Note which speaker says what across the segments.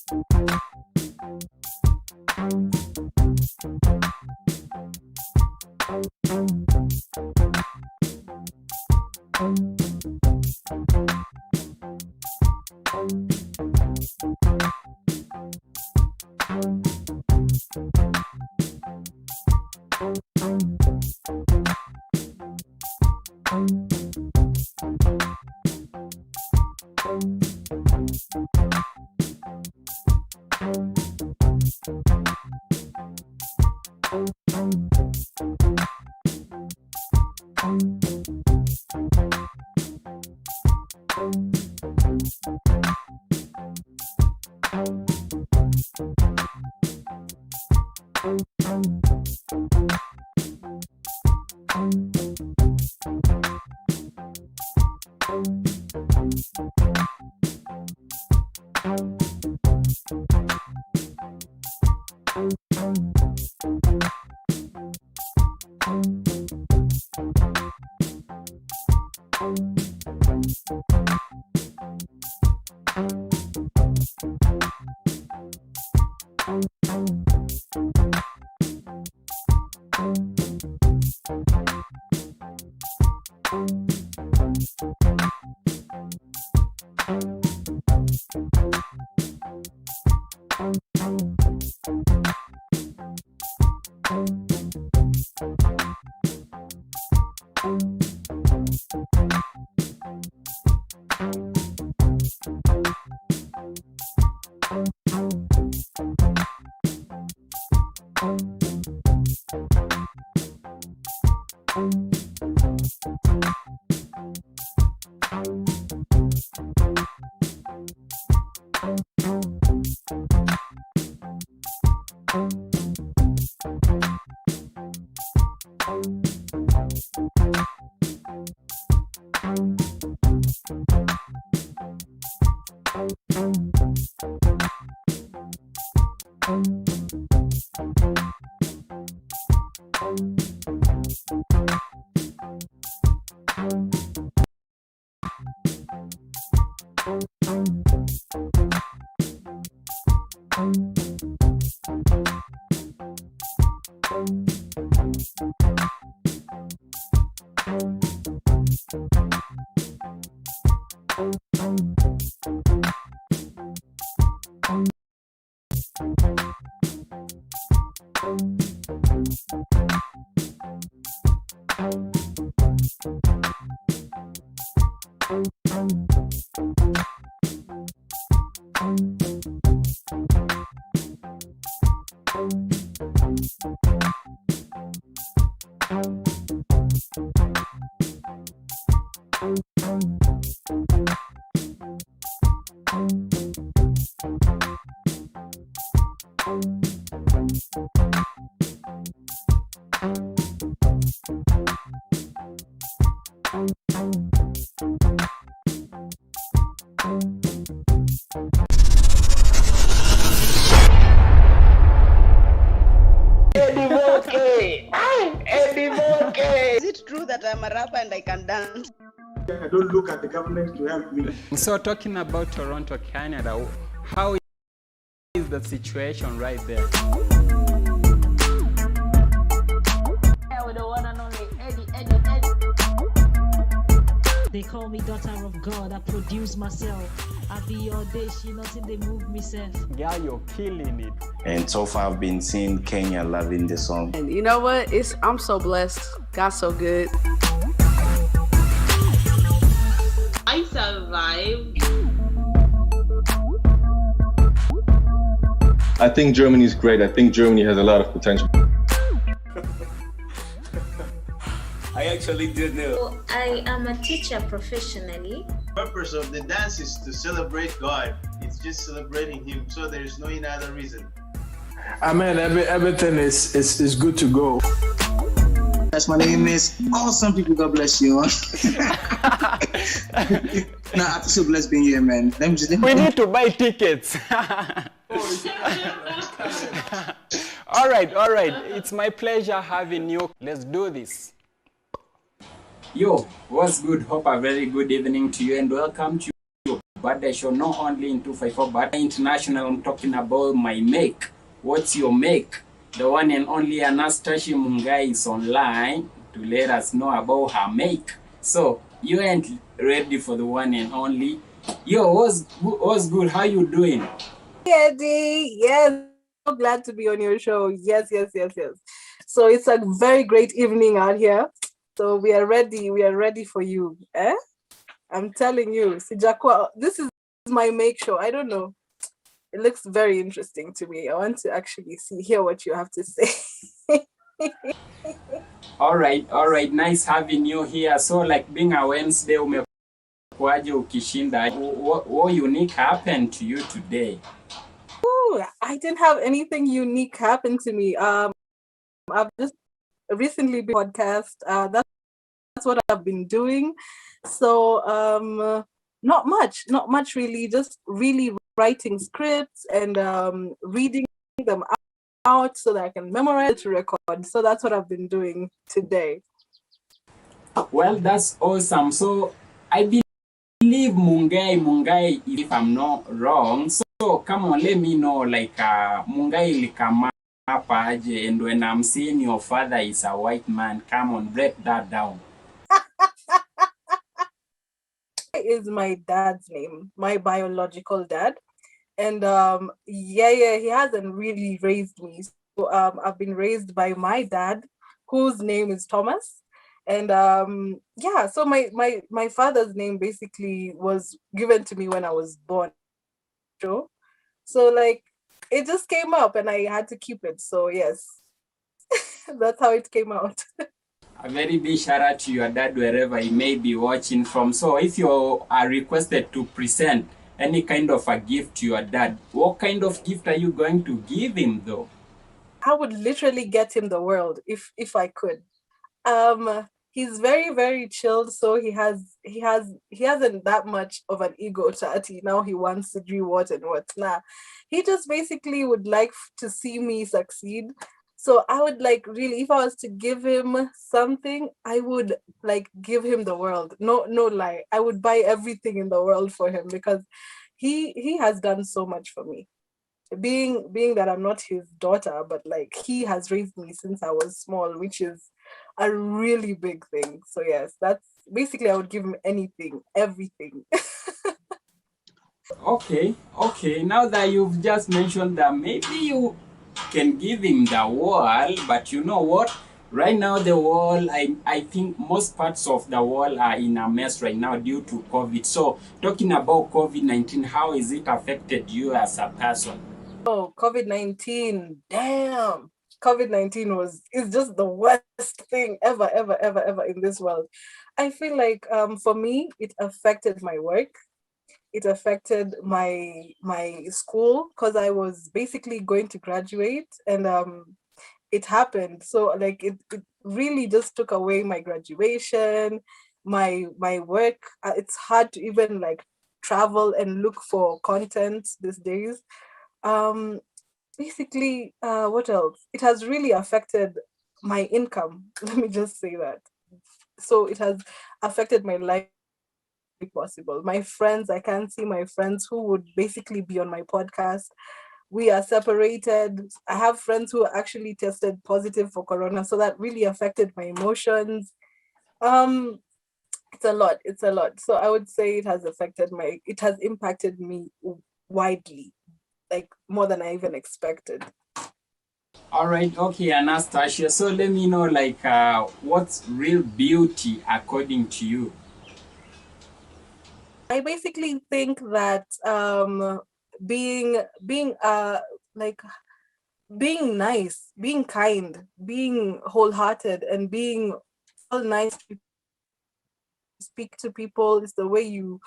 Speaker 1: Is it true that I'm a rapper and I can dance?
Speaker 2: I don't look at the government to help me.
Speaker 3: So talking about Toronto, Canada, how is the situation right there?
Speaker 4: With the one and only Eddie.
Speaker 5: They call me daughter of God. I produce myself. I be all day, she nothing they move myself.
Speaker 3: Girl, you're killing it.
Speaker 6: And so far I've been seeing Kenya loving the song.
Speaker 1: And you know what? I'm so blessed. God's so good.
Speaker 4: I survived.
Speaker 7: I think Germany is great. I think Germany has a lot of potential.
Speaker 6: I actually did know.
Speaker 8: I am a teacher professionally.
Speaker 9: The purpose of the dance is to celebrate God. It's just celebrating Him, so there is no other reason.
Speaker 2: Amen. Everything is good to go.
Speaker 10: That's my name is awesome people. God bless you. I'm so blessed being here, man.
Speaker 3: We need to buy tickets. All right. It's my pleasure having you. Let's do this.
Speaker 11: Yo, what's good? Hope a very good evening to you and welcome to your
Speaker 3: birthday show, not only in 254 but international. I'm talking about my make. What's your make? The one and only Anastasia Mungai is online to let us know about her make. So you ain't ready for the one and only. Yo, what's good? How you doing?
Speaker 11: Eddie, yes, so glad to be on your show. Yes. So it's a very great evening out here. So we are ready for you. I'm telling you, Sijakwa, this is my make show. I don't know. It looks very interesting to me. I want to actually hear what you have to say.
Speaker 3: All right. Nice having you here. So like being a Wednesday, umekuaje ukishinda? What unique happened to you today?
Speaker 11: Ooh, I didn't have anything unique happen to me. I've just recently been podcast. That's what I've been doing. So not much really. Just really writing scripts and reading them out so that I can memorize to record. So that's what I've been doing today.
Speaker 3: Well, that's awesome. So I believe Mungai, if I'm not wrong. So come on, let me know, like Mungai ilikama hapa aje, and when I'm seeing your father is a white man, come on, break that down.
Speaker 11: Is my dad's name, my biological dad. And he hasn't really raised me. So I've been raised by my dad, whose name is Thomas. And so my father's name basically was given to me when I was born. So like it just came up and I had to keep it. So yes, that's how it came out.
Speaker 3: A very big shout out to your dad wherever he may be watching from. So if you are requested to present any kind of a gift to your dad, what kind of gift are you going to give him though?
Speaker 11: I would literally get him the world if I could. He's very, very chilled, so he hasn't that much of an ego chatty. Now he wants to do what and what. Nah. He just basically would like to see me succeed. So I would like really, if I was to give him something, I would like give him the world. No lie. I would buy everything in the world for him because he has done so much for me. Being that I'm not his daughter, but like he has raised me since I was small, which is a really big thing. So yes, that's basically I would give him anything, everything.
Speaker 3: Okay. Now that you've just mentioned that, maybe you can give him the wall, but you know what? Right now the wall, I think most parts of the wall are in a mess right now due to COVID. So talking about COVID-19, how has it affected you as a person?
Speaker 11: Oh, COVID-19, damn. COVID-19 is just the worst thing ever in this world. I feel like for me, it affected my work. It affected my school because I was basically going to graduate and it happened. So like it really just took away my graduation, my work. It's hard to even like travel and look for content these days. Basically, what else? It has really affected my income. Let me just say that. So it has affected my life possible. My friends, I can't see my friends who would basically be on my podcast. We are separated. I have friends who actually tested positive for corona. So that really affected my emotions. It's a lot. So I would say it has impacted me widely, like more than I even expected.
Speaker 3: All right, okay, Anastasia. So let me know, like, what's real beauty according to you?
Speaker 11: I basically think that being nice, being kind, being wholehearted, and being all nice to speak to people is the way you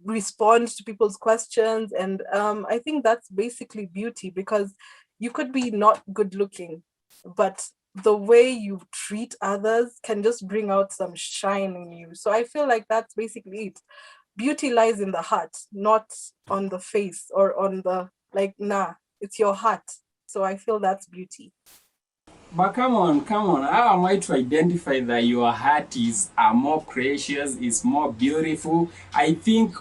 Speaker 11: respond to people's questions. And I think that's basically beauty, because you could be not good looking, but the way you treat others can just bring out some shine in you. So I feel like that's basically it. Beauty lies in the heart, not on the face or on the it's your heart. So I feel that's beauty.
Speaker 3: But come on, how am I to identify that your heart is more precious, is more beautiful? I think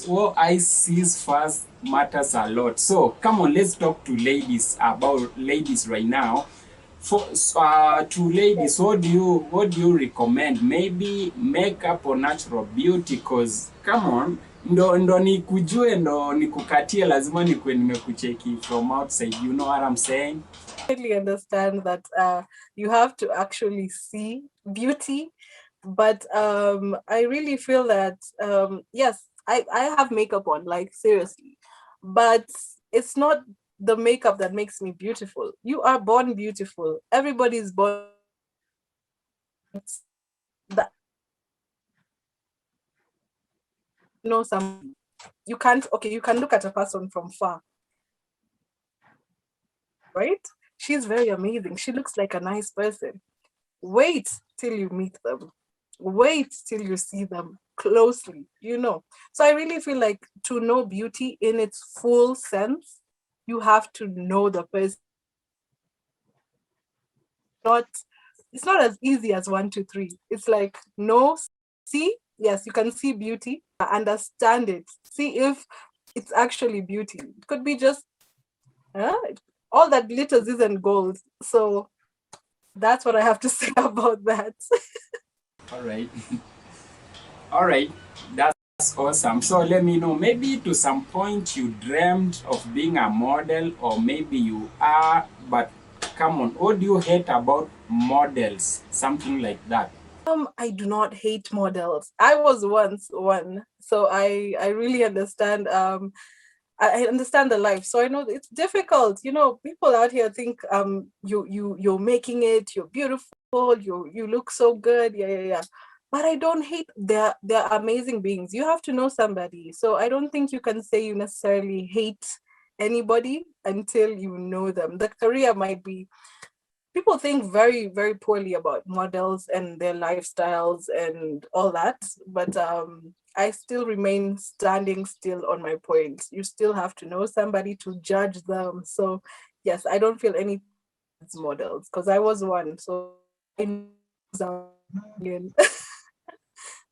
Speaker 3: what eyes sees first matters a lot. So come on, let's talk to ladies about ladies right now. To ladies, what do you recommend? Maybe makeup or natural beauty? Cause come on, ndo nikujue ndo nikukatie, lazima nikuwe nimekucheki from outside. You know what I'm saying?
Speaker 11: I really understand that you have to actually see beauty, but I really feel that yes, I have makeup on, like seriously, but it's not the makeup that makes me beautiful. You are born beautiful. Everybody's born that, you know, some you can't, okay, you can look at a person from far, right? She's very amazing. She looks like a nice person. Wait till you meet them. Wait till you see them closely, you know. So I really feel like to know beauty in its full sense, you have to know the person. Not, it's not as easy as 1, 2, 3. It's like no, see, yes, you can see beauty, understand it, see if it's actually beauty. It could be just all that glitters isn't gold. So that's what I have to say about that.
Speaker 3: All right. All right. That's awesome. So let me know, maybe to some point you dreamed of being a model, or maybe you are, but come on, what do you hate about models? Something like that.
Speaker 11: I do not hate models. I was once one, so I really understand. I understand the life, so I know it's difficult. You know, people out here think you're making it. You're beautiful. You look so good. Yeah. But I don't hate. They're amazing beings. You have to know somebody. So I don't think you can say you necessarily hate anybody until you know them. The career might be. People think very, very poorly about models and their lifestyles and all that, but I still remain standing still on my point. You still have to know somebody to judge them. So yes, I don't feel any models because I was one. So I know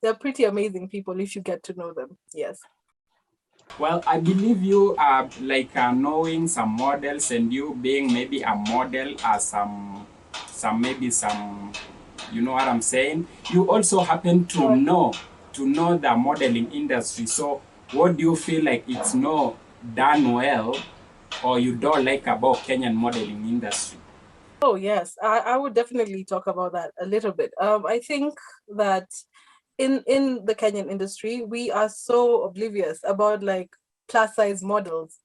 Speaker 11: they're pretty amazing people if you get to know them. Yes.
Speaker 3: Well, I believe you are like knowing some models, and you being maybe a model as some maybe some, you know what I'm saying? You also happen to know the modeling industry. So what do you feel like it's not done well, or you don't like about Kenyan modeling industry?
Speaker 11: Oh yes, I would definitely talk about that a little bit. I think that in the Kenyan industry, we are so oblivious about like plus size models.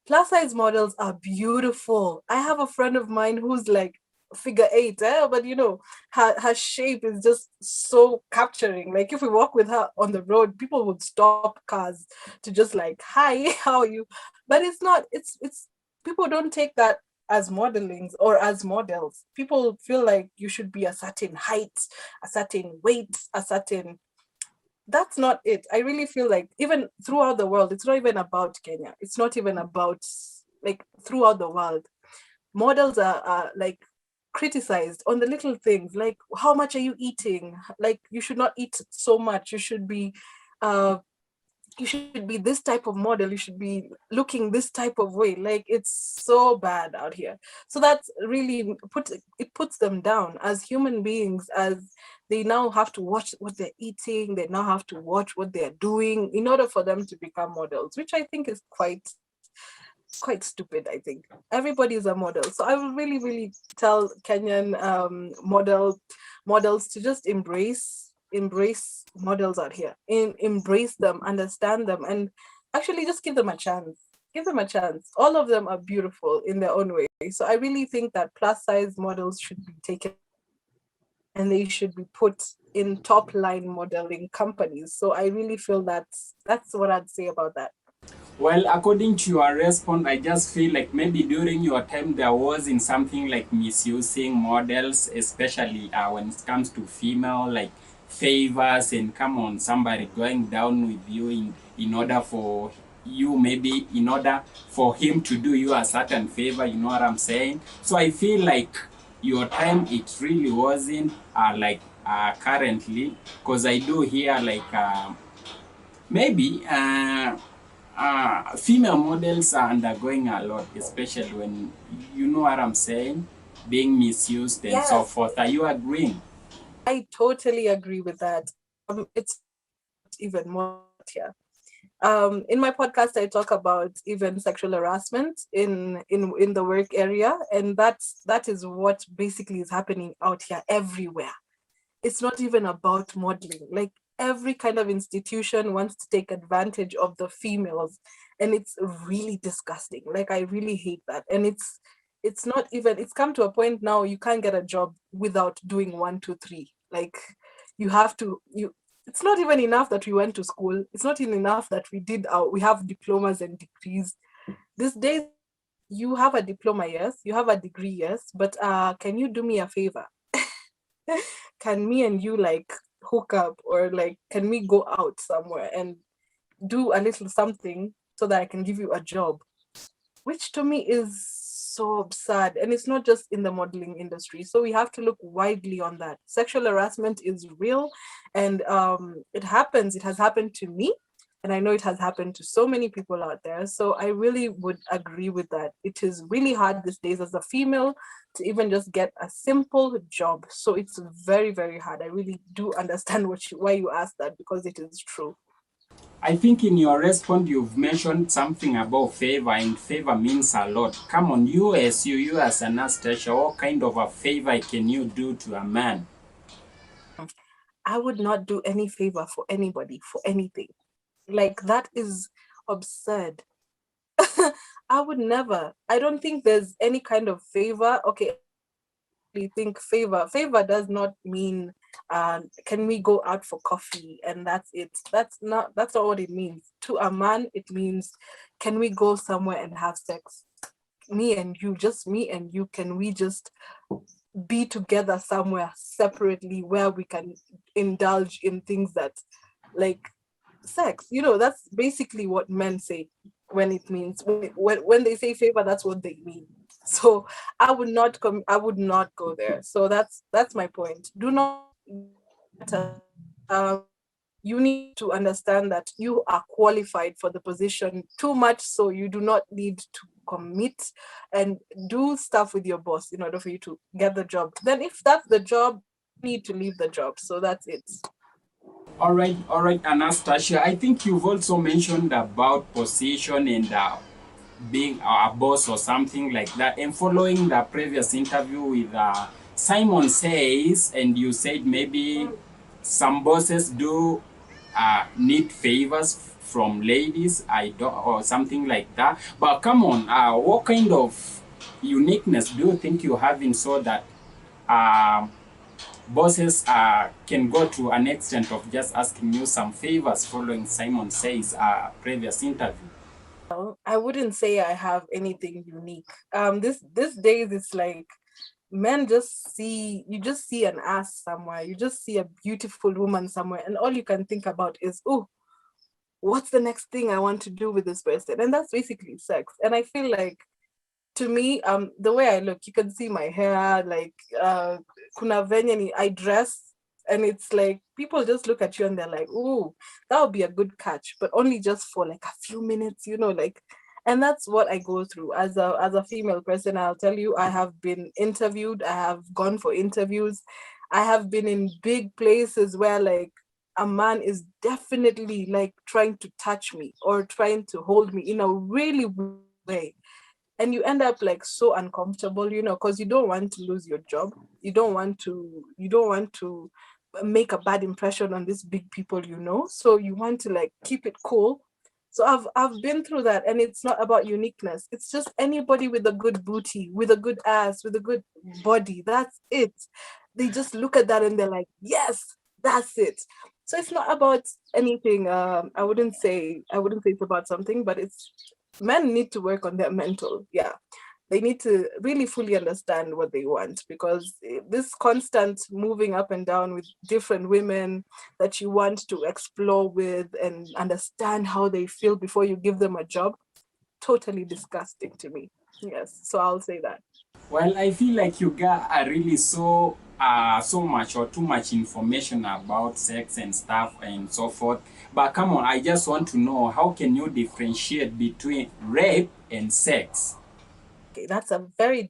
Speaker 11: Plus size models are beautiful. I have a friend of mine who's like figure 8, but you know, her shape is just so capturing. Like if we walk with her on the road, people would stop cars to just like, hi, how are you? But it's not, it's people don't take that as modelings or as models. People feel like you should be a certain height, a certain weight, a certain. That's not it. I really feel like even throughout the world, it's not even about Kenya. It's not even about, like, throughout the world. Models are like criticized on the little things, like how much are you eating? Like you should not eat so much. You should be this type of model, you should be looking this type of way. Like it's so bad out here. So that's really puts them down as human beings, as they now have to watch what they're eating, they now have to watch what they're doing in order for them to become models, which I think is quite stupid. I think everybody is a model. So I would really, really tell Kenyan models to just embrace models out here, embrace them, understand them, and actually just give them a chance. All of them are beautiful in their own way. So I really think that plus size models should be taken and they should be put in top line modeling companies. So I really feel that's what I'd say about that.
Speaker 3: Well, according to your response, I just feel like maybe during your time there wasn't something like misusing models, especially when it comes to female, like favors, and come on, somebody going down with you in order for you, maybe in order for him to do you a certain favor, you know what I'm saying? So I feel like your time, it really wasn't like currently, because I do hear like maybe female models are undergoing a lot, especially when, you know what I'm saying, being misused and so
Speaker 11: Yes,
Speaker 3: forth. Are you agreeing?
Speaker 11: I totally agree with that. It's even more here. In my podcast, I talk about even sexual harassment in the work area, and that is what basically is happening out here everywhere. It's not even about modeling. Like every kind of institution wants to take advantage of the females, and it's really disgusting. Like I really hate that, and it's not even. It's come to a point now you can't get a job without doing 1, 2, 3. Like you have to you. It's not even enough that we went to school. It's not even enough that we have diplomas and degrees. These days, you have a diploma, yes, you have a degree, yes, but can you do me a favor? Can me and you like hook up, or like can we go out somewhere and do a little something so that I can give you a job? Which to me is so absurd. And it's not just in the modeling industry. So we have to look widely on that. Sexual harassment is real, and it happens. It has happened to me. And I know it has happened to so many people out there. So I really would agree with that. It is really hard these days as a female to even just get a simple job. So it's very, very hard. I really do understand why you asked that, because it is true.
Speaker 3: I think in your response, you've mentioned something about favor, and favor means a lot. Come on, you as Anastasia, what kind of a favor can you do to a man?
Speaker 11: I would not do any favor for anybody for anything. Like that is absurd. I would never. I don't think there's any kind of favor. Okay, I think favor does not mean can we go out for coffee and that's it. That's not what it means. To a man, it means can we go somewhere and have sex? Me and you, just me and you, can we just be together somewhere separately where we can indulge in things that like sex? That's basically what men say when it means when they say favor, that's what they mean. So I would not go there. So that's my point. Do not um, you need to understand that you are qualified for the position too much, so you do not need to commit and do stuff with your boss in order for you to get the job. Then if that's the job, you need to leave the job. So that's it.
Speaker 3: All right, Anastasia. I think you've also mentioned about position and being a boss or something like that. And following the previous interview with Simon Says, and you said maybe some bosses do need favors from ladies, I don't, or something like that. But come on, what kind of uniqueness do you think you have in so that bosses can go to an extent of just asking you some favors following Simon Says previous interview?
Speaker 11: I wouldn't say I have anything unique. This days it's like men just see an ass somewhere, you just see a beautiful woman somewhere, and all you can think about is, oh, what's the next thing I want to do with this person? And that's basically sex. And I feel like, to me, the way I look, you can see my hair, like kuna venye I dress, and it's like people just look at you and they're like, "Ooh, that would be a good catch," but only just for like a few minutes, like. And that's what I go through as a female person. I'll tell you, I have been interviewed, I have gone for interviews, I have been in big places where like a man is definitely like trying to touch me or trying to hold me in a really weird way, and you end up like so uncomfortable, because you don't want to lose your job. You don't want to make a bad impression on these big people, so you want to like keep it cool. So I've been through that, and it's not about uniqueness. It's just anybody with a good booty, with a good ass, with a good body. That's it. They just look at that and they're like, yes, that's it. So it's not about anything. I wouldn't say it's about something, but it's men need to work on their mental. Yeah, they need to really fully understand what they want, because this constant moving up and down with different women that you want to explore with and understand how they feel before you give them a job, totally disgusting to me. Yes, so I'll say that.
Speaker 3: Well, I feel like you guys are really so so much or too much information about sex and stuff and so forth. But come on, I just want to know, how can you differentiate between rape and sex?
Speaker 11: Okay, that's a very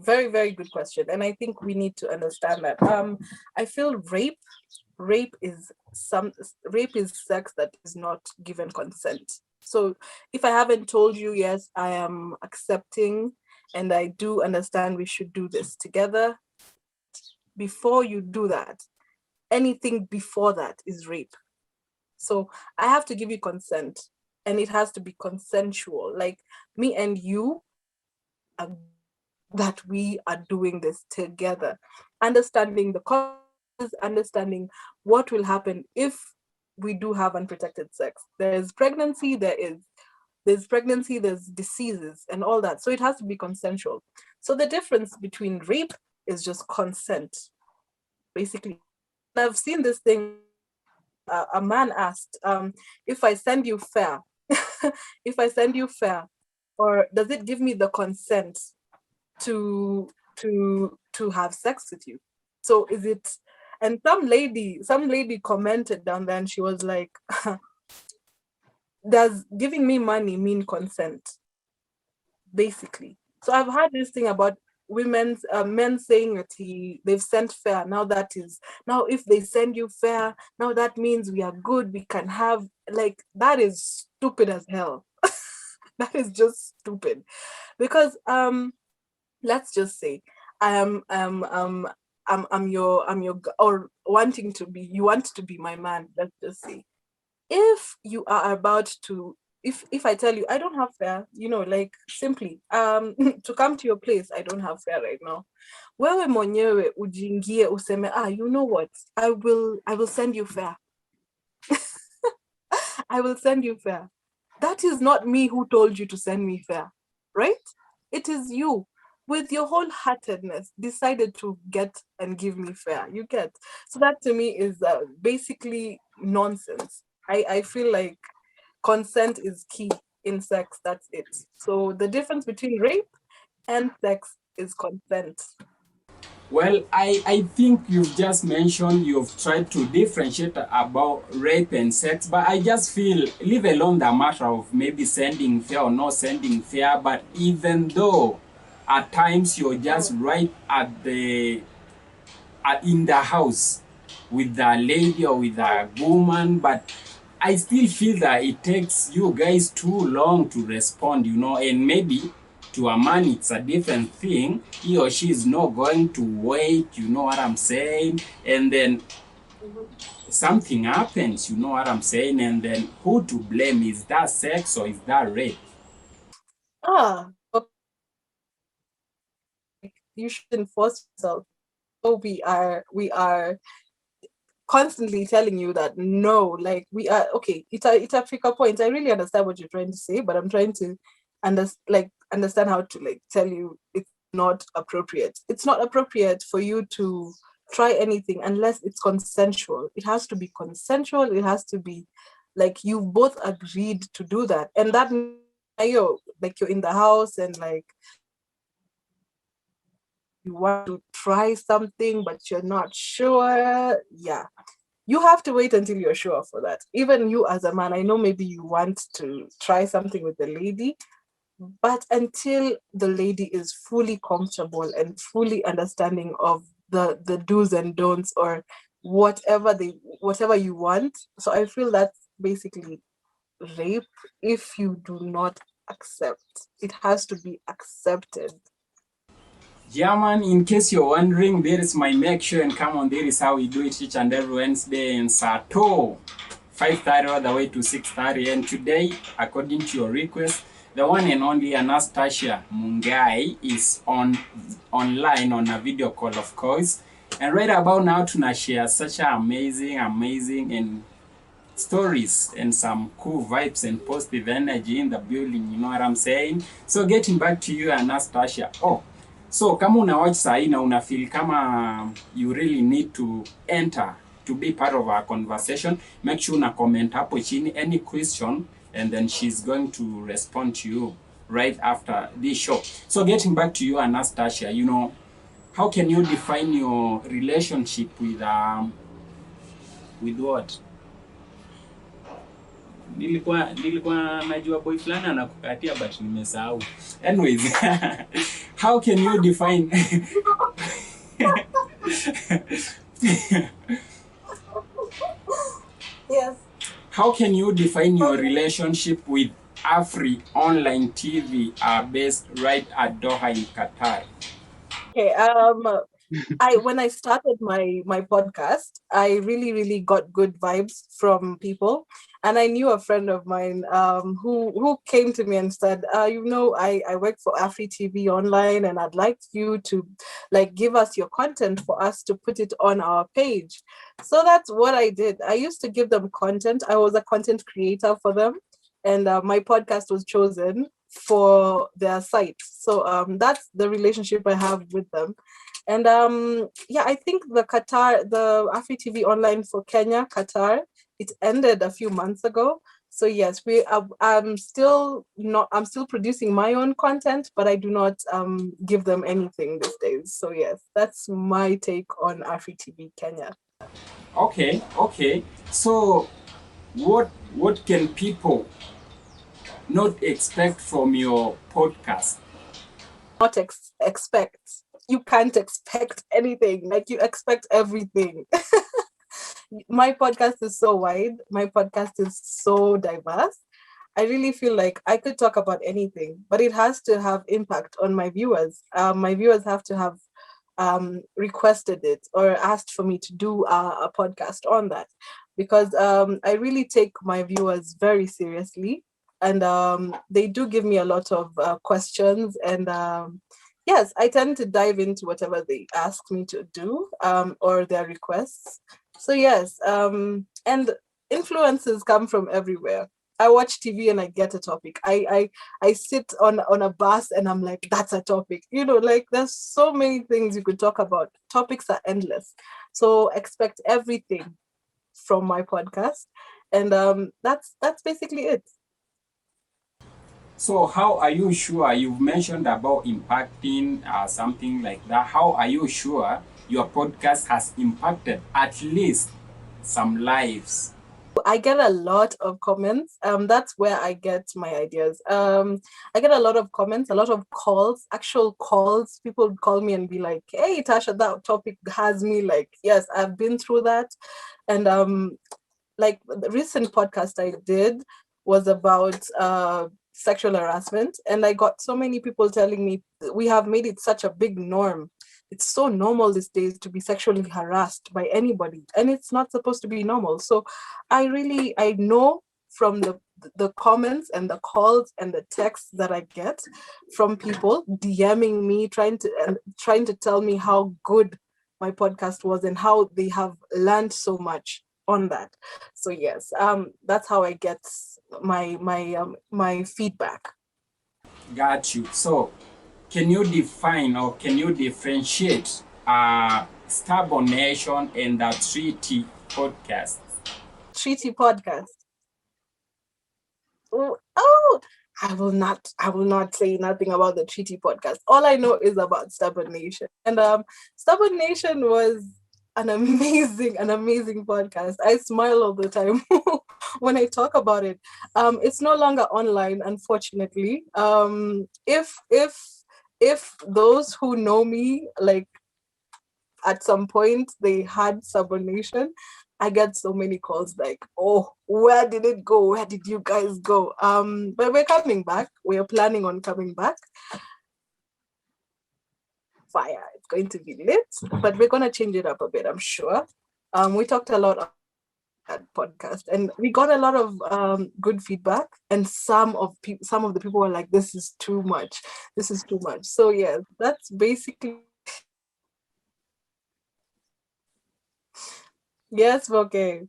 Speaker 11: very good question, and I think we need to understand that. I feel rape is sex that is not given consent. So if I haven't told you, yes, I am accepting and I do understand we should do this together, before you do that, anything before that is rape. So I have to give you consent, and it has to be consensual. Like me and you, that we are doing this together, understanding the causes, understanding what will happen if we do have unprotected sex. There's pregnancy, there's diseases and all that. So it has to be consensual. So the difference between rape is just consent, basically. I've seen this thing. A man asked, if I send you fair, if I send you fair, or does it give me the consent to have sex with you? So is it? And some lady commented down there, and she was like, does giving me money mean consent? Basically. So I've heard this thing about men saying that they've sent fair. Now if they send you fair, now that means we are good, we can have, like, that is stupid as hell. That is just stupid. Because let's just say I'm your or wanting to be, you want to be my man, let's just say. If you are about to, if I tell you I don't have fare, like simply to come to your place, I don't have fare right now, wewe mwenyewe ujingie useme, you know what, I will send you fare. I will send you fare. That is not me who told you to send me fare, right? It is you with your wholeheartedness decided to get and give me fare. You get. So that to me is basically nonsense. I feel like consent is key in sex. That's it. So the difference between rape and sex is consent.
Speaker 3: Well, I think you've just mentioned, you've tried to differentiate about rape and sex, but I just feel, leave alone the matter of maybe sending fair or not sending fair, but even though at times you're just right in the house with the lady or with a woman, but I still feel that it takes you guys too long to respond, and maybe to a man it's a different thing. He or she is not going to wait, you know what I'm saying, and then something happens, you know what I'm saying, and then who to blame? Is that sex or is that rape?
Speaker 11: You shouldn't force yourself. So we are constantly telling you that no, like we are okay. It's a pick up point. I really understand what you're trying to say, but I'm trying to understand how to tell you it's not appropriate. It's not appropriate for you to try anything unless it's consensual. It has to be consensual. It has to be like you both agreed to do that, and that you're in the house and you want to try something but you're not sure. Yeah, you have to wait until you're sure for that. Even you as a man, I know maybe you want to try something with the lady, but until the lady is fully comfortable and fully understanding of the do's and don'ts or whatever you want. So I feel that's basically rape if you do not accept. It has to be accepted.
Speaker 3: Yeah, man, in case you're wondering, there is my make sure and come on. There is how we do it each and every Wednesday in Sato, 5:30 all the way to 6:30. And today, according to your request, the one and only Anastasia Mungai is online on a video call, of course. And right about now, tuna share such amazing and stories and some cool vibes and positive energy in the building, you know what I'm saying? So getting back to you, Anastasia. So kama unawatch sahi na una feel kama you really need to enter to be part of our conversation, make sure una comment hapo chini any question, and then she's going to respond to you right after this show. So getting back to you, Anastasia, how can you define your relationship with what? Nilikuwa najua boy fulani anakukatia but nimesahau. Anyways, how can you define
Speaker 11: Yes.
Speaker 3: how can you define your relationship with Afri online TV based right at Doha in Qatar?
Speaker 11: Okay. When I started my podcast, I really got good vibes from people, and I knew a friend of mine who came to me and said, I work for Afri TV online, and I'd like you to like give us your content for us to put it on our page. So that's what I did. I used to give them content. I was a content creator for them, and my podcast was chosen for their site. So that's the relationship I have with them. And I think the Afri TV online for Kenya, Qatar, it ended a few months ago. So yes, I'm still producing my own content, but I do not give them anything these days. So yes, that's my take on Afri TV Kenya.
Speaker 3: Okay. So what can people not expect from your podcast?
Speaker 11: Not expect. You can't expect anything. Like you expect everything. My podcast is so wide. My podcast is so diverse. I really feel like I could talk about anything, but it has to have impact on my viewers. My viewers have to have requested it or asked for me to do a podcast on that, because I really take my viewers very seriously, and they do give me a lot of questions, and yes, I tend to dive into whatever they ask me to do or their requests. So yes, and influences come from everywhere. I watch TV and I get a topic. I sit on a bus and I'm like, that's a topic. Like there's so many things you could talk about. Topics are endless. So expect everything from my podcast. And that's basically it.
Speaker 3: So how are you sure, you've mentioned about impacting something like that, how are you sure your podcast has impacted at least some lives?
Speaker 11: I get a lot of comments. That's where I get my ideas. I get a lot of comments, a lot of calls, actual calls. People would call me and be like, "Hey, Tasha, that topic has me like, yes, I've been through that." And like the recent podcast I did was about sexual harassment, and I got so many people telling me we have made it such a big norm. It's so normal these days to be sexually harassed by anybody, and it's not supposed to be normal. So I know from the comments and the calls and the texts that I get from people DMing me, trying to tell me how good my podcast was and how they have learned so much on that. So yes, that's how I get my feedback.
Speaker 3: Got you. So can you define or can you differentiate Stubborn Nation and the Treaty podcast?
Speaker 11: Treaty podcast. Oh, I will not say nothing about the Treaty podcast. All I know is about Stubborn Nation. And Stubborn Nation was an amazing podcast. I smile all the time when I talk about it. It's no longer online, unfortunately. If those who know me, like at some point they had Stubborn Nation, I get so many calls like, "Oh, where did it go? Where did you guys go?" But we're coming back. We're planning on coming back. Fire. It's going to be lit, but we're gonna change it up a bit, I'm sure. We talked a lot about that podcast, and we got a lot of good feedback. And some of the people were like, "This is too much. This is too much." So yeah, that's basically. Yes, okay.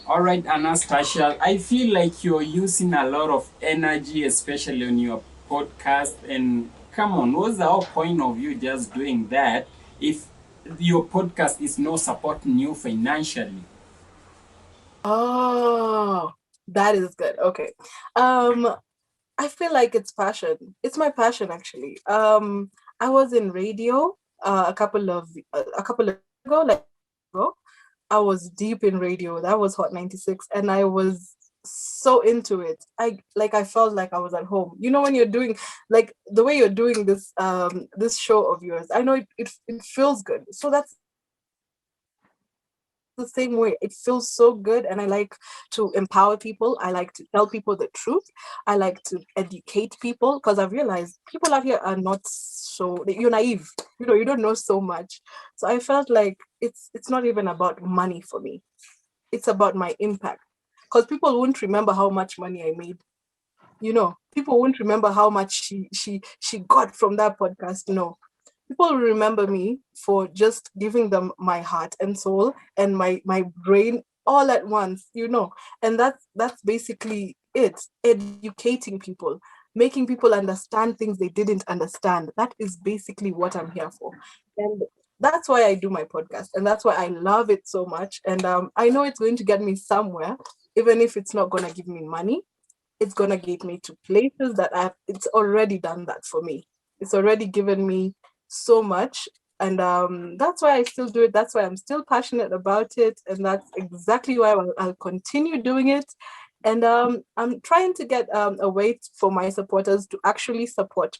Speaker 3: All right, Anastasia, I feel like you're using a lot of energy, especially on your podcast. And come on, what's the whole point of you just doing that if your podcast is not supporting you financially?
Speaker 11: Oh, that is good. Okay. I feel like it's passion. It's my passion, actually. I was in radio a couple of ago, like ago. I was deep in radio. That was Hot 96, and I was so into it. I felt like I was at home. You know, when you're doing like the way you're doing this show of yours, I know it feels good. So that's the same way. It feels so good, and I like to empower people. I like to tell people the truth. I like to educate people because I've realized people out here are not so you're naive. You know, you don't know so much. So I felt like it's not even about money for me. It's about my impact. Because people won't remember how much money I made. You know, people won't remember how much she got from that podcast. No, people will remember me for just giving them my heart and soul and my brain all at once, you know. And that's basically it. Educating people, making people understand things they didn't understand. That is basically what I'm here for. And that's why I do my podcast, and that's why I love it so much. And I know it's going to get me somewhere, even if it's not going to give me money. It's going to get me to places that it's already done that for me. It's already given me so much. And that's why I still do it. That's why I'm still passionate about it. And that's exactly why I'll continue doing it. And I'm trying to get a way for my supporters to actually support.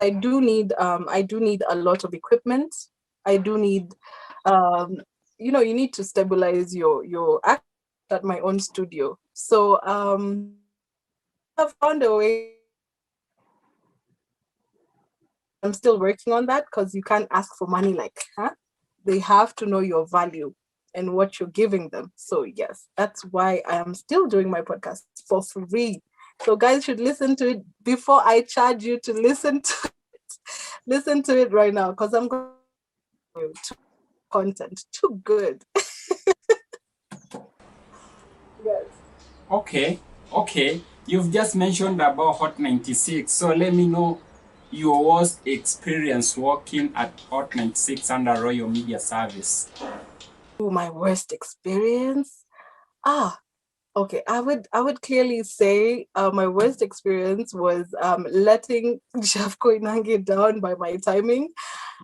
Speaker 11: I do need a lot of equipment. I do need you need to stabilize your act at my own studio. So I've found a way. I'm still working on that because you can't ask for money like, huh? They have to know your value and what you're giving them. So yes, that's why I am still doing my podcast for free. So guys should listen to it before I charge you to listen to it. Listen to it right now because I'm going to content too good. Yes.
Speaker 3: Okay. You've just mentioned about Hot 96. So let me know your worst experience working at Hot 96 under Royal Media Service.
Speaker 11: My worst experience? Okay, I would clearly say my worst experience was letting Jeff Koinange down by my timing.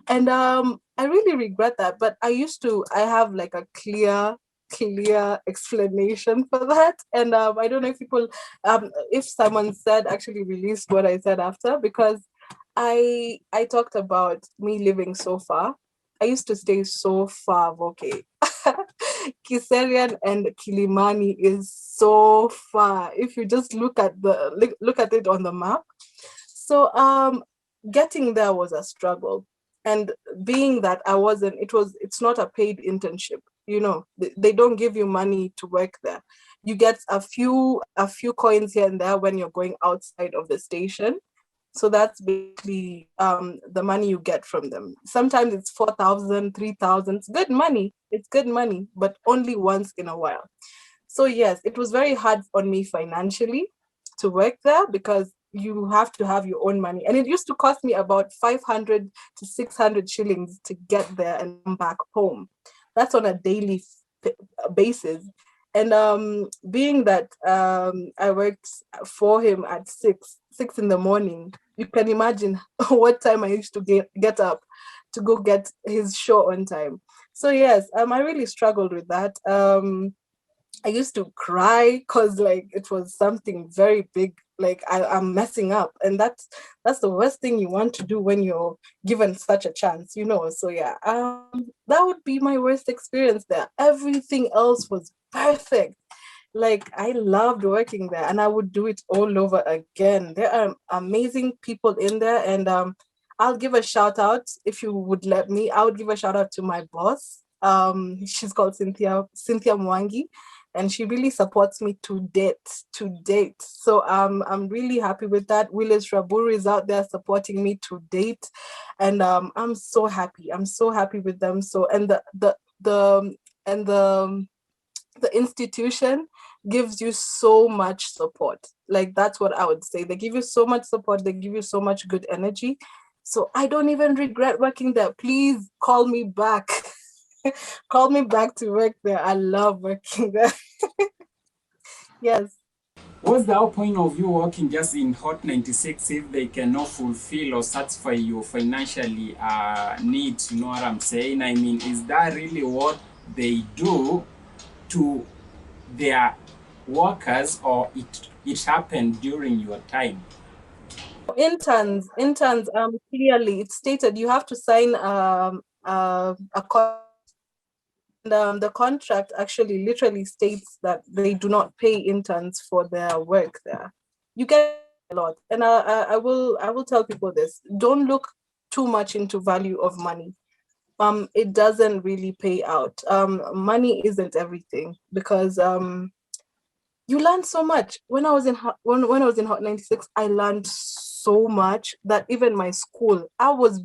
Speaker 11: And I really regret that. But I have like a clear explanation for that. And I don't know if someone said actually released what I said after, because I talked about me living so far. I used to stay so far, okay. Kiserian and Kilimani is so far. If you just look at it on the map. So getting there was a struggle. And being that it's not a paid internship, you know, they don't give you money to work there. You get a few coins here and there when you're going outside of the station. So that's basically the money you get from them. Sometimes it's 4,000, 3,000. It's good money, but only once in a while. So yes, it was very hard on me financially to work there because you have to have your own money. And it used to cost me about 500 to 600 shillings to get there and come back home. That's on a daily basis. And being that I worked for him at 6 in the morning, you can imagine what time I used to get up to go get his show on time. So yes, I really struggled with that. I used to cry because like it was something very big. Like I'm messing up, and that's the worst thing you want to do when you're given such a chance, you know. So yeah, that would be my worst experience there. Everything else was perfect. Like I loved working there, and I would do it all over again. There are amazing people in there, and I'll give a shout out if you would let me. I would give a shout out to my boss. She's called Cynthia Mwangi, and she really supports me to date. So I'm really happy with that. Willis Raburu is out there supporting me to date, and I'm so happy. I'm so happy with them. So and the institution gives you so much support. Like that's what I would say. They give you so much support. They give you so much good energy. So I don't even regret working there. Please call me back. Call me back to work there. I love working there. Yes.
Speaker 3: What's the whole point of you working just in Hot 96 if they cannot fulfill or satisfy your financially needs? You know what I'm saying? I mean, is that really what they do to their workers, or it happened during your time?
Speaker 11: Interns, clearly it's stated you have to sign a contract. The contract actually literally states that they do not pay interns for their work there. You get a lot, and I will tell people this: don't look too much into value of money. It doesn't really pay out. Money isn't everything, because you learn so much. When I was in when I was in Hot 96, I learned so much that even my school, I was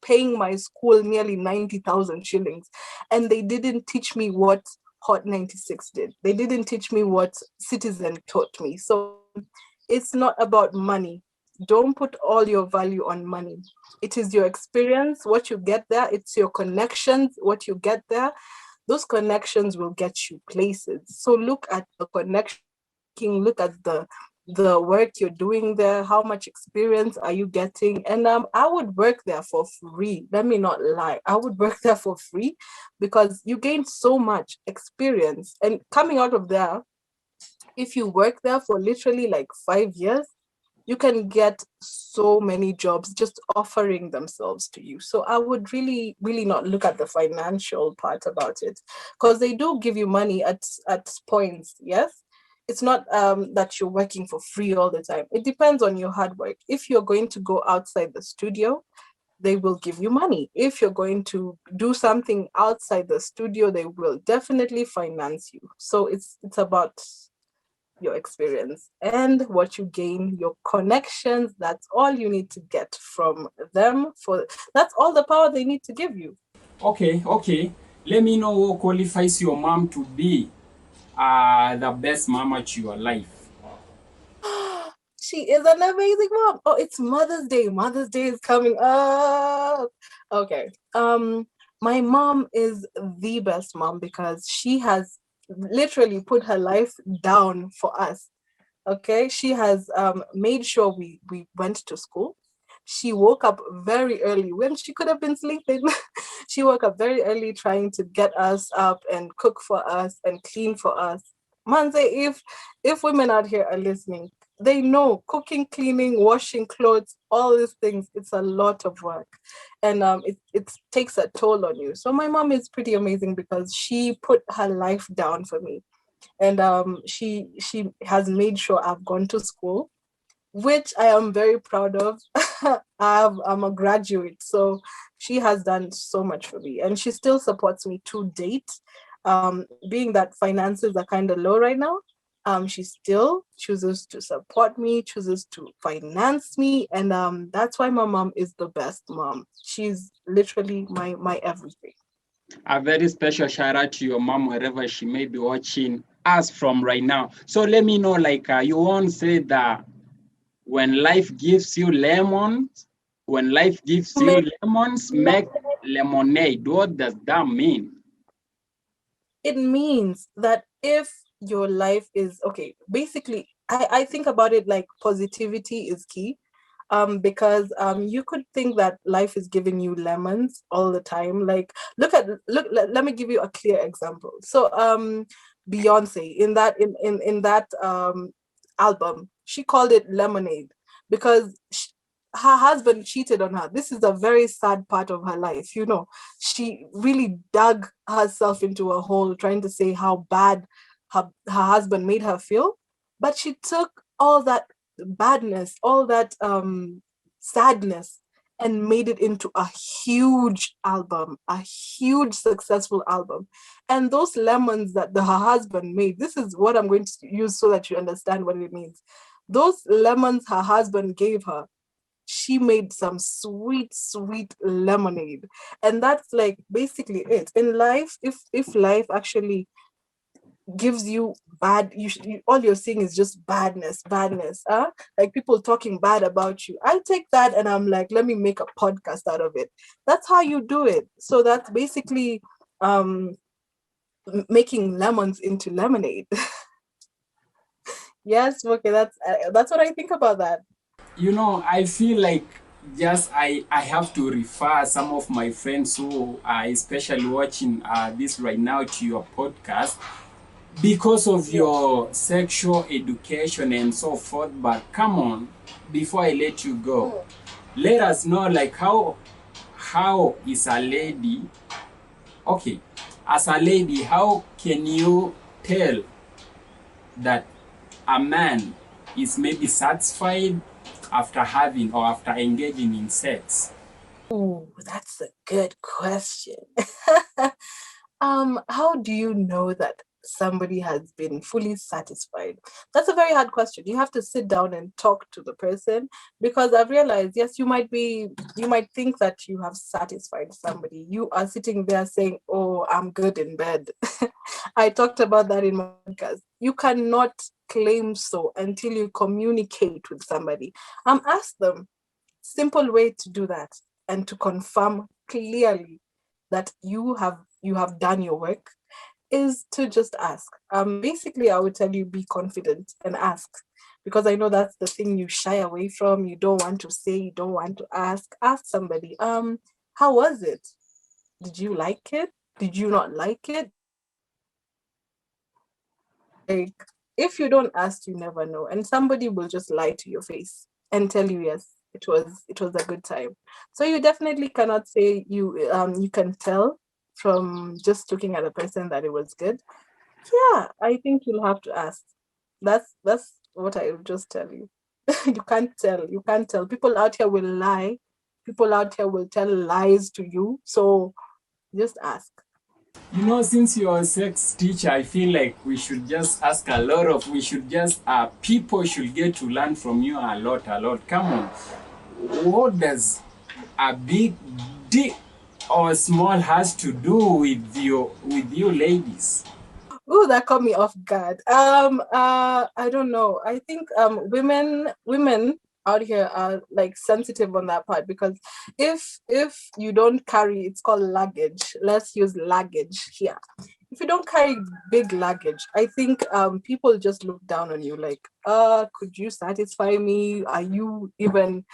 Speaker 11: paying my school nearly 90,000 shillings, and they didn't teach me what Hot 96 did. They didn't teach me what Citizen taught me. So it's not about money. Don't put all your value on money. It is your experience, what you get there. It's your connections, what you get there. Those connections will get you places. So look at the connection, look at the work you're doing there, how much experience are you getting? And I would work there for free. Let me not lie. I would work there for free because you gain so much experience. And coming out of there, if you work there for literally like 5 years, you can get so many jobs just offering themselves to you. So I would really, really not look at the financial part about it, because they do give you money at points. Yes, it's not that you're working for free all the time. It depends on your hard work. If you're going to go outside the studio, they will give you money. If you're going to do something outside the studio, they will definitely finance you. So it's about your experience and what you gain, your connections. That's all you need to get from them. That's all the power they need to give you.
Speaker 3: Okay. Let me know what qualifies your mom to be the best mom at your life.
Speaker 11: She is an amazing mom. Oh, it's Mother's Day. Mother's Day is coming up. Okay. My mom is the best mom because she has literally put her life down for us. Okay, she has made sure we went to school. She woke up very early when she could have been sleeping. She woke up very early trying to get us up and cook for us and clean for us. Manze, if women out here are listening, they know cooking, cleaning, washing clothes, all these things, it's a lot of work. And it takes a toll on you. So my mom is pretty amazing because she put her life down for me. And she has made sure I've gone to school, which I am very proud of. I'm a graduate, so she has done so much for me, and she still supports me to date. Being that finances are kind of low right now, she still chooses to support me, chooses to finance me, and that's why my mom is the best mom. She's literally my everything.
Speaker 3: A very special shout out to your mom wherever she may be watching us from right now. So let me know, like you once said that when life gives you lemons, make lemonade. What does that mean?
Speaker 11: It means that if your life is okay, basically, I think about it like positivity is key. Because you could think that life is giving you lemons all the time. Like let me give you a clear example. So Beyonce in that album, she called it lemonade because her husband cheated on her. This is a very sad part of her life. She really dug herself into a hole trying to say how bad her husband made her feel. But she took all that badness, all that sadness, and made it into a huge album, a huge successful album. And those lemons that her husband made, this is what I'm going to use so that you understand what it means. Those lemons her husband gave her, she made some sweet, sweet lemonade. And that's like basically it. In life, if life actually gives you bad, all you're seeing is just badness, like people talking bad about you. I take that and I'm like, let me make a podcast out of it. That's how you do it. So that's basically making lemons into lemonade. Yes, okay, that's what I think about that.
Speaker 3: You know, I feel like just I have to refer some of my friends who are especially watching this right now to your podcast because of your sexual education and so forth. But come on, before I let you go, let us know like how is a lady, okay, as a lady, how can you tell that a man is maybe satisfied after having or after engaging in sex?
Speaker 11: Oh, that's a good question. How do you know that somebody has been fully satisfied? That's a very hard question. You have to sit down and talk to the person, because I've realized, yes, you might think that you have satisfied somebody. You are sitting there saying, "Oh, I'm good in bed." I talked about that in my podcast. You cannot claim so until you communicate with somebody. Ask them. Simple way to do that and to confirm clearly that you have done your work is to just ask. Basically, I would tell you, be confident and ask, because I know that's the thing you shy away from. You don't want to say, you don't want to ask. Ask somebody, how was it? Did you like it? Did you not like it? Like, if you don't ask, you never know, and somebody will just lie to your face and tell you, yes, it was a good time. So you definitely cannot say you can tell from just looking at a person that it was good. Yeah, I think you'll have to ask. That's what I will just tell you. You can't tell. People out here will lie. People out here will tell lies to you, so just ask.
Speaker 3: You know, since you're a sex teacher, I feel like we should just ask a lot of, we should just, people should get to learn from you a lot, a lot. Come on. What does a big dick or small has to do with you ladies?
Speaker 11: Oh, that caught me off guard. I don't know. I think women out here are like sensitive on that part, because if you don't carry, it's called luggage. Let's use luggage here. If you don't carry big luggage, I think people just look down on you like, could you satisfy me? Are you even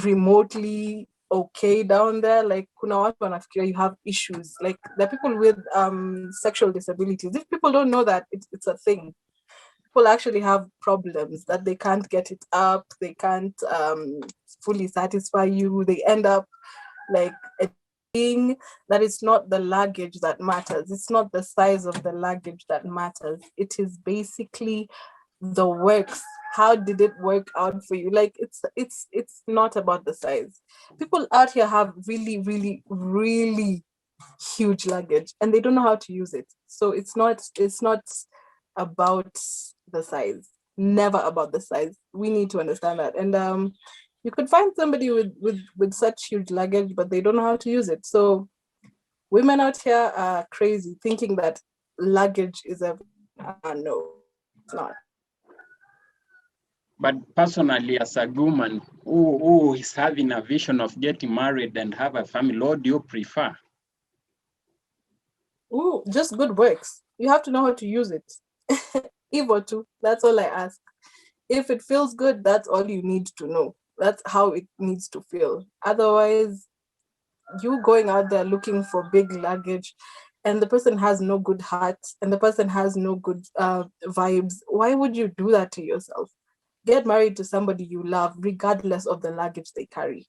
Speaker 11: remotely okay down there? Like, kuna watu wanafikiria you have issues, like the people with sexual disabilities. If people don't know that it's a thing, people actually have problems that they can't get it up, they can't fully satisfy you. They end up like being that it's not the luggage that matters, it's not the size of the luggage that matters, it is basically the works. How did it work out for you? Like, it's not about the size. People out here have really, really, really huge luggage and they don't know how to use it. So it's not about the size. Never about the size. We need to understand that. And you could find somebody with such huge luggage, but they don't know how to use it. So women out here are crazy thinking that luggage is a no, it's not.
Speaker 3: But personally, as a woman who is having a vision of getting married and have a family, what do you prefer?
Speaker 11: Ooh, just good works. You have to know how to use it. Evo too. That's all I ask. If it feels good, that's all you need to know. That's how it needs to feel. Otherwise, you going out there looking for big luggage and the person has no good heart and the person has no good vibes, why would you do that to yourself? Get married to somebody you love, regardless of the luggage they carry.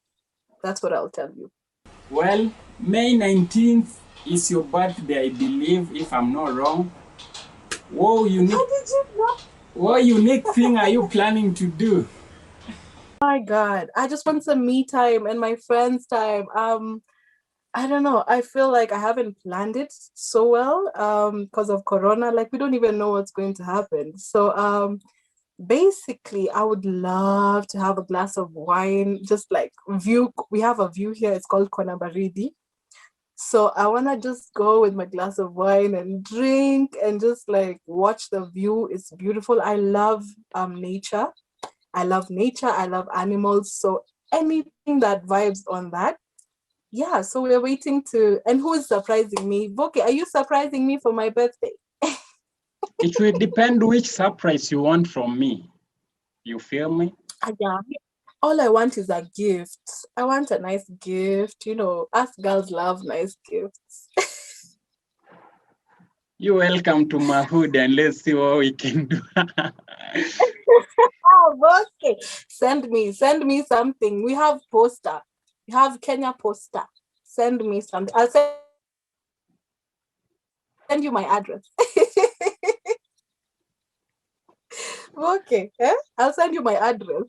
Speaker 11: That's what I'll tell you.
Speaker 3: Well, May 19th is your birthday, I believe, if I'm not wrong. What unique,
Speaker 11: How did you know?
Speaker 3: what unique thing are you planning to do?
Speaker 11: My God, I just want some me time and my friends' time. I don't know. I feel like I haven't planned it so well because of Corona. Like, we don't even know what's going to happen. So basically, I would love to have a glass of wine, just like view. We have a view here. It's called Kona Baridi. So I want to just go with my glass of wine and drink and just like watch the view. It's beautiful. I love nature. I love nature. I love animals. So anything that vibes on that. Yeah, so we're waiting to, and who is surprising me? Voke, are you surprising me for my birthday?
Speaker 3: It will depend which surprise you want from me. You feel me?
Speaker 11: Yeah. All I want is a gift. I want a nice gift. Us girls love nice gifts.
Speaker 3: You're welcome to my hood and let's see what we can do.
Speaker 11: Oh, okay. Send me something. We have poster. We have Kenya poster. Send me something. I'll send you my address. Okay. I'll send you my address.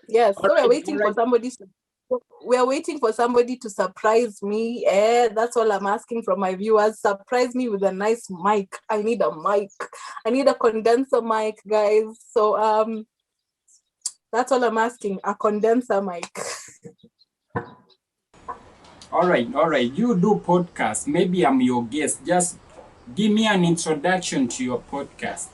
Speaker 11: Yes. So we're waiting for somebody. We're waiting for somebody to surprise me. That's all I'm asking from my viewers. Surprise me with a nice mic. I need a mic. I need a condenser mic, guys. So that's all I'm asking. A condenser mic.
Speaker 3: All right. You do podcast. Maybe I'm your guest. Just give me an introduction to your podcast.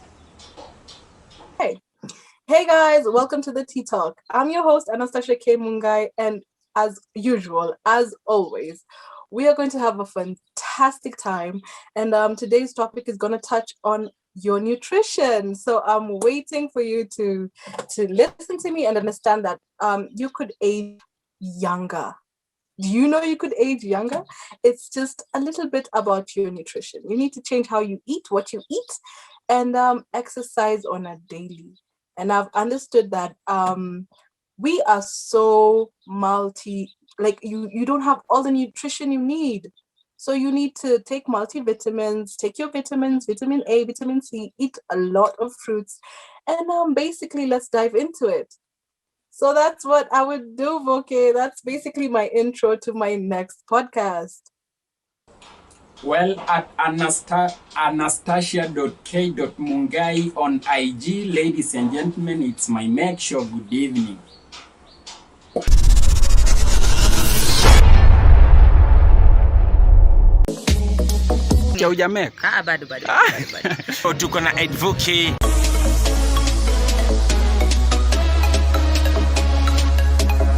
Speaker 11: Hey guys, welcome to the Tea Talk. I'm your host, Anastasia K. Mungai, and as usual, as always, we are going to have a fantastic time. And today's topic is going to touch on your nutrition. So I'm waiting for you to listen to me and understand that you could age younger. Do you know you could age younger? It's just a little bit about your nutrition. You need to change how you eat, what you eat, and exercise on a daily. And I've understood that we are so you don't have all the nutrition you need. So you need to take multivitamins, take your vitamins, vitamin A, vitamin C, eat a lot of fruits. And basically, let's dive into it. So that's what I would do, Voke. That's basically my intro to my next podcast.
Speaker 3: Well, at anastasia.k.mungai on IG, ladies and gentlemen, it's my make show. Good evening.
Speaker 12: Bado. Tuko na advocate.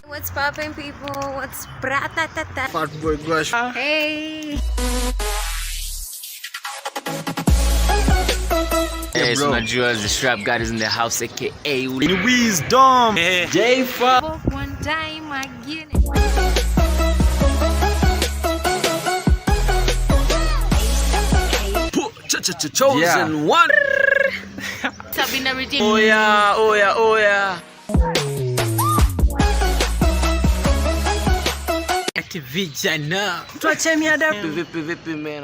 Speaker 8: What's poppin', people? What's bratata?
Speaker 12: Fat boy gosh.
Speaker 8: Hey.
Speaker 12: Yes, my jewels, the strap god is in the house, aka Wisdom. J-Fa.
Speaker 8: One time again.
Speaker 12: Chosen one.
Speaker 8: Sabina Redeem.
Speaker 12: Oh yeah. Vijana. Tuache miada. Vipi man.